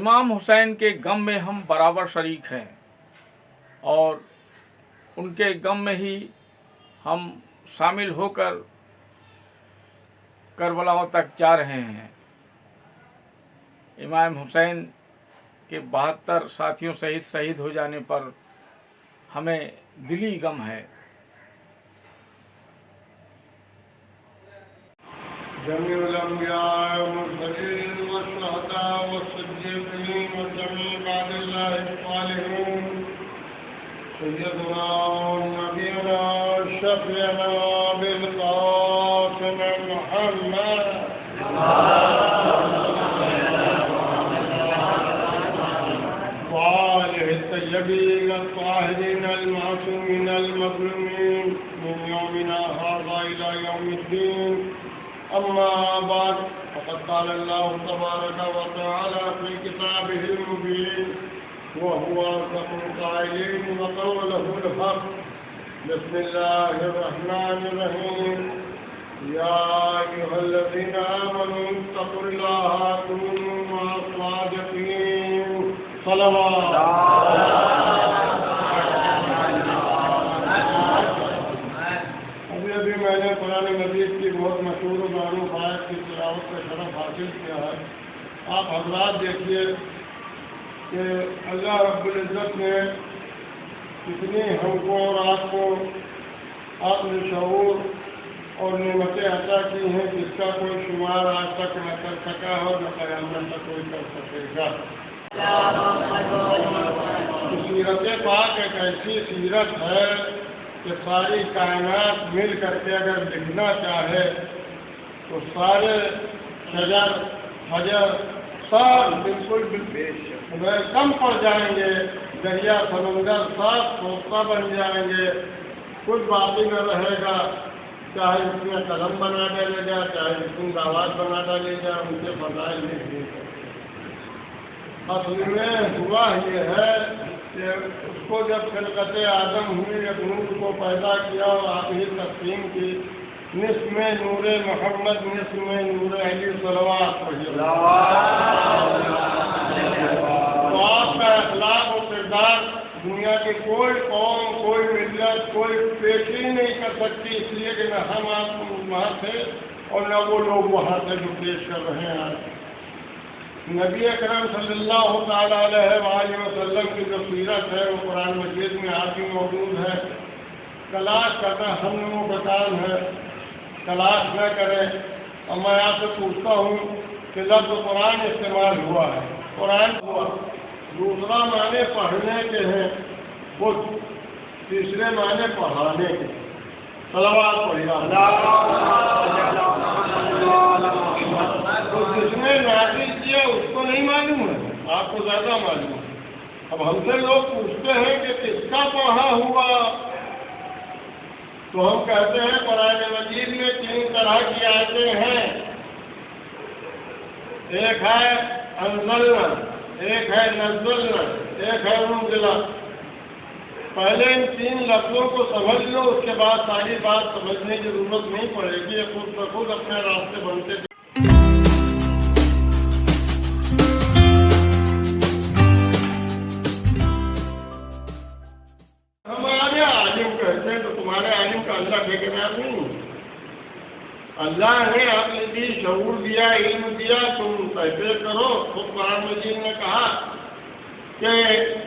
امام حسین کے غم میں ہم برابر شریک ہیں اور ان کے غم میں ہی ہم شامل ہو کر کربلاؤں تک جا رہے ہیں۔ امام حسین کے 72 ساتھیوں سمیت شہید ہو جانے پر ہمیں دلی غم ہے۔ جميع الأنبياء والمرسلين والشهداء والصديقين وجميع عباد الله الصالحين سيدنا ونبينا شفيعنا بالقاسم محمد وآله الطيبين الطاهرين المعصومين المظلومين من يومنا هذا إلى يوم الدين. أما بعد فقد قال الله تبارك وتعالى في كتابه المبين وهو أصدق القائلين وقوله الحق. بسم الله الرحمن الرحيم. يا أيها الذين آمنوا اتقوا الله كونوا مع الصادقين. صلوات. ابھی میں نے قرآن مجید کی بہت مشہور و معروف آیت کی تلاوت کا شرف حاصل کیا ہے۔ آپ حضرات دیکھیے کہ اللہ رب العزت نے کتنی ہم کو اور آپ کو عقل، شعور اور نعمتیں عطا کی ہیں جس کا کوئی شمار آج تک نہ کر سکا ہے اور نہ قیامت تک کوئی کر سکے گا۔ سیرت پاک ایک ایسی سیرت ہے کہ ساری کائنات مل کر کے اگر لکھنا چاہے تو سارے شجر حجر سب بالکل کم پڑ جائیں گے، دریا سمندر صاف سوکھا بن جائیں گے، کچھ باقی نہ رہے گا، چاہے اس میں قلم بنا ڈالے گا، چاہے اس میں دعوات بنا ڈالے گا، ان کے فضائل لکھ دیں گے۔ اصل میں ہوا یہ ہے کہ اس کو جب خلقت آدم ہوئی، ایک نور کو پیدا کیا اور آپ ہی تقسیم کی، نصف میں نور محمد، نصف میں نور علی صلوات پڑھی۔ تو آپ کا اخلاق و کردار دنیا کی کوئی قوم، کوئی ملت، کوئی پیش ہی نہیں کر سکتی، اس لیے کہ نہ ہم آپ وہاں تھے اور نہ وہ لوگ وہاں سے جو پیش کر رہے ہیں۔ نبی اکرم صلی اللہ تعالیٰ علیہ وآلہ وسلم کی جو سیرت ہے وہ قرآن مجید میں آج بھی موجود ہے۔ تلاش کرنا ہم لوگوں کا کام ہے، تلاش نہ کریں۔ اور میں آپ سے پوچھتا ہوں کہ لفظ قرآن استعمال ہوا ہے، قرآن ہوا، دوسرا معنی پڑھنے کے ہیں، وہ تیسرے معنی پڑھانے کے۔ صلوات پڑھیے۔ تو جس نے نازل کیا اس کو نہیں معلوم ہے، آپ کو زیادہ معلوم ہے۔ اب ہم سے لوگ پوچھتے ہیں کہ کس کا پڑھا ہوا، تو ہم کہتے ہیں قرآن مجید میں 3 طرح کی آیتیں ہیں، ایک ہے انزلنا، ایک ہے نزلنا، ایک ہے منزلہ۔ پہلے ان 3 لفظوں کو سمجھ لو، اس کے بعد ساری بات سمجھنے کی ضرورت نہیں پڑے گی، خود بخود اپنے راستے بنتے۔ ہمارے عالم کہتے ہیں تو تمہارے عالم کا اللہ ٹھیکیدار نہیں ہے۔ اللہ نے عقل دی، شعور دیا، علم دیا، تم تحقیق کرو۔ خود قرآن مجید نے کہا کہ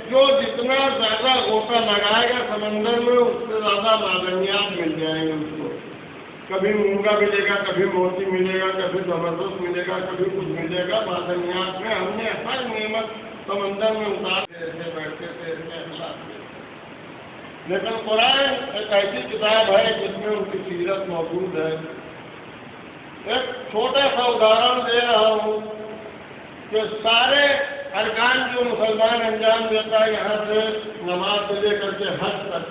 جو جتنا زیادہ غوطہ لگائے گا سمندر میں اس سے زیادہ معدنیات مل جائیں گے اس کو۔ کبھی مونگا ملے گا، کبھی موتی ملے گا، کبھی زبردست ملے گا، کبھی کچھ ملے گا۔ معدنیات میں ہم نے ہر نعمت سمندر میں اتار کے ایسے بیٹھتے تھے، ایسے احساس تھے۔ لیکن قرآن ایک ایسی کتاب ہے جس میں ان کی سیرت موجود ہے۔ ایک چھوٹا سا ادہرن دے رہا ہوں کہ سارے ارکان جو مسلمان انجام دیتا ہے یہاں سے نماز سے لے کر کے حج تک،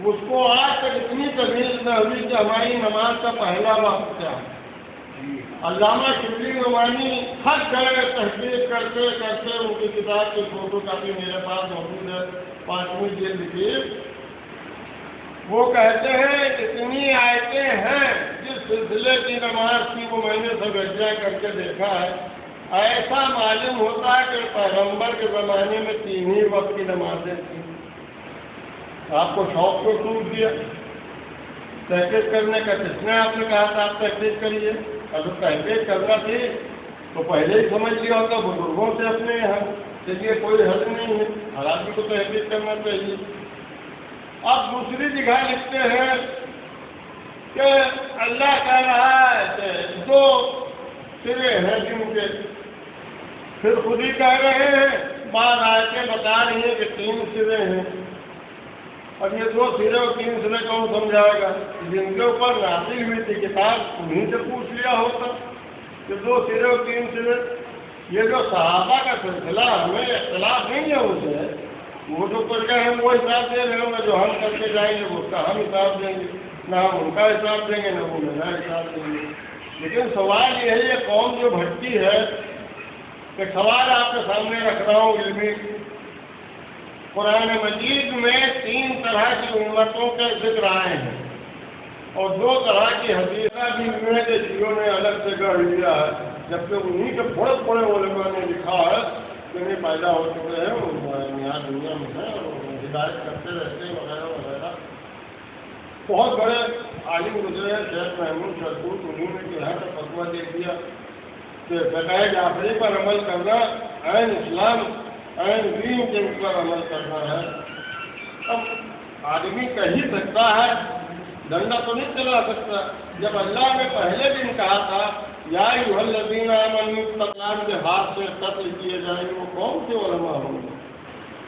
اس کو آج تک اتنی تمیز نہ ہوئی کہ ہماری نماز کا پہلا وقت کیا ہے۔ علامہ شبلی نعمانی ہر جگہ تحقیق کرتے کرتے ان کی کتاب کی فوٹو کاپی میرے پاس موجود ہے، 5ویں جلد کی۔ وہ کہتے ہیں اتنی آیتیں ہیں جس سلسلے کی نماز کی وہ میں نے سب اجرا کر کے دیکھا ہے ایسا معلوم ہوتا ہے کہ پیغمبر کے زمانے میں 3 ہی وقت کی نمازیں تھیں. آپ کو شوق کو ٹوٹ دیا تحقیق کرنے کا. کس نے آپ نے کہا تھا آپ تحقیق کریے؟ اگر تحقیق کرنا تھی تو پہلے ہی سمجھ لیا ہوتا بزرگوں سے اپنے یہاں. چلیے کوئی حل نہیں ہے، ہر آدمی کو تحقیق کرنا چاہیے. اب دوسری جگہ لکھتے ہیں کہ اللہ کہہ رہا ہے کہ 2 سرے ہیں جن کے، پھر خود ہی کہہ رہے ہیں، بعض آیتیں بتا رہی ہیں کہ 3 سرے ہیں. اب یہ 2 سرے اور 3 سرے کون سمجھائے گا؟ جن کے اوپر نازل ہوئی تھی کتاب انہیں سے پوچھ لیا ہوتا کہ 2 سرے اور 3 سرے. یہ جو صحابہ کا سلسلہ ہمیں اختلاف نہیں ہے ان سے، وہ جو کچھ کہیں ہم وہ حساب دے رہے ہوں گے، جو ہم کر کے جائیں گے وہ اس کا ہم حساب دیں گے، نہ ہم ان کا حساب دیں گے نہ وہ میرا حساب دیں گے. لیکن سوال یہ ہے، یہ قوم جو بھٹکی ہے، کہ سوال آپ کے سامنے رکھ رہا ہوں علمی. قرآن مجید میں 3 طرح کی امتوں کے ذکر آئے ہیں اور 2 طرح کی حدیثیں بھی ہوئے کہ شیعوں نے الگ سے گڑھ لیا ہے، جبکہ انہیں کے بڑے علماء نے لکھا ہے کہ نہیں پیدا ہو چکے ہیں، وہ یہاں دنیا میں ہیں اور ہدایت کرتے رہتے ہیں وغیرہ وغیرہ. بہت بڑے عالم گزرے ہیں شیخ محمود شرکوت، انہوں نے جو ہے تو فتویٰ دے دیا کہ فقہ جعفری پر عمل کرنا عین اسلام عین دین کے اوپر عمل کرنا ہے. اب آدمی کہہ ہی سکتا ہے، ڈنڈا تو نہیں چلا سکتا. جب اللہ نے پہلے دن کہا تھا یا ایھا الذین آمنوا تقلام کے ہاتھ سے قتل کیے جائیں گے، وہ کون سے علماء ہوں گے؟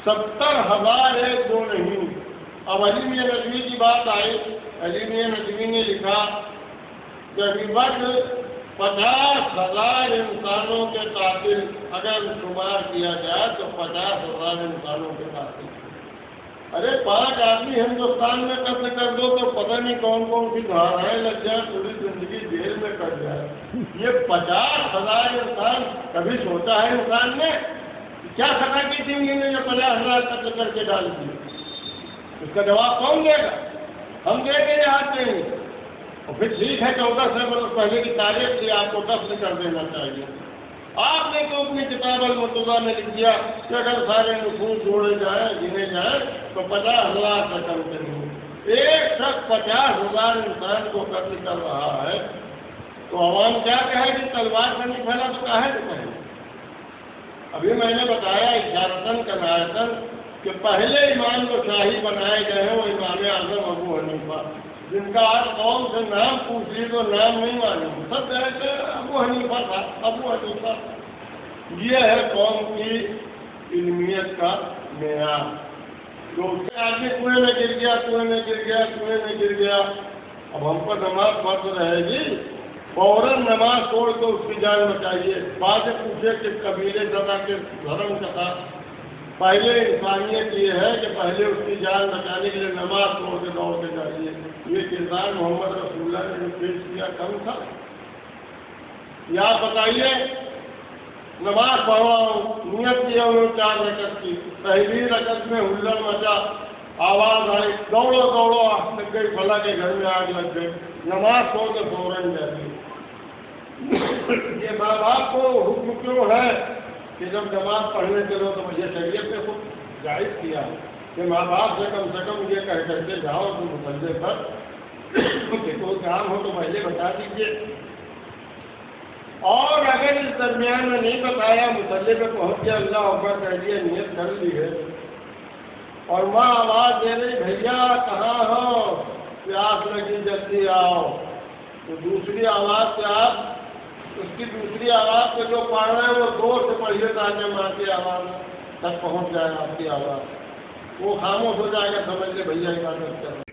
70,000 ایک دو نہیں. اب علی میاں ندوی کی بات آئی. علی میاں ندوی نے لکھا کہ ابھی وقت 50,000 انسانوں کے قاتل اگر شمار کیا جائے تو 50,000 انسانوں کے قاتل. ارے 5 آدمی ہندوستان میں قتل کر دو تو پتہ نہیں کون کون سی دھارائیں لگ جائیں، پوری زندگی جیل میں کٹ جائے. یہ 50,000 انسان کبھی سوچا ہے انسان نے کیا سزا کی تھی انہوں نے جو 50,000 قتل کر کے ڈال دی؟ اس کا جواب کون دے گا؟ ہم دے کے یاد دیں گے. اور پھر ٹھیک ہے 1400 برس پہلے کی تاریخ تھی، آپ کو دفن کر دینا چاہیے. آپ نے تو اپنی کتاب المرتضیٰ میں لکھ دیا کہ اگر سارے نفوس جوڑے جائیں گنے جائیں تو 50,000 سے کم نہیں. ایک شخص 50,000 انسان کو قتل کر رہا ہے تو عوام کیا کہے گی؟ تلوار سے نہیں پھیلا تو کہے تو کہیں. ابھی میں نے بتایا اشارتاً کنایتاً کہ پہلے امام جو شاہی بنائے گئے ہیں وہ امام اعظم ابو حنیفہ، جن کا آج قوم سے نام پوچھ لی تو نام نہیں معلوم. سب کہتے ہیں ابو حنیفہ تھا، ابو حنیفہ. یہ ہے قوم کی علمیت کا معیار. جو آدمی کنویں میں گر گیا، کنویں میں گر گیا، کنویں میں گر گیا، اب ہم پر نماز فرض رہے گی، فوراً نماز توڑ کے اس کی جان بچائیے. بعد میں پوچھے کہ قبیلے زدہ کے دھرم کا تھا. پہلے انسانیت یہ ہے کہ پہلے اس کی جان بچانے کے لیے نماز توڑ کے دوڑ کے جائیے. یہ کردار محمد رسول اللہ نے جو پیش کیا کم تھا؟ یا بتائیے نماز پڑھواؤں، نیت کیا انہوں 4 رکعت کی، پہلی رکعت میں ہلڑ مچا، آواز آئی، دوڑو دوڑو، لگ گئی فلاں کے گھر میں آگ لگ گئی، نماز چھوڑ کے فوراً جاتی. یہ ماں باپ کو حکم کیوں ہے کہ جب نماز پڑھنے چلو تو مجھے شریعت نے خود جائز کیا کہ ماں باپ سے کم یہ کہہ کر کے جاؤ تو مسلے پر کوئی کام ہو تو پہلے بتا دیجیے. اور اگر اس درمیان میں نہیں بتایا، مسلے پہ پہنچ کے اللہ اکبر کہہ دیا، نیت کر لی ہے، اور ماں آواز دے رہی بھیا کہاں ہو، پیاس لگی جلدی آؤ، تو دوسری آواز سے آپ اس کی دوسری آواز سے جو پڑھ رہے ہیں وہ زور سے پڑھیے تاکہ ماں کی آواز تک پہنچ جائے آپ کی آواز. وہ خاموش ہو جائے گا، سمجھ لے بھیا عبادت کر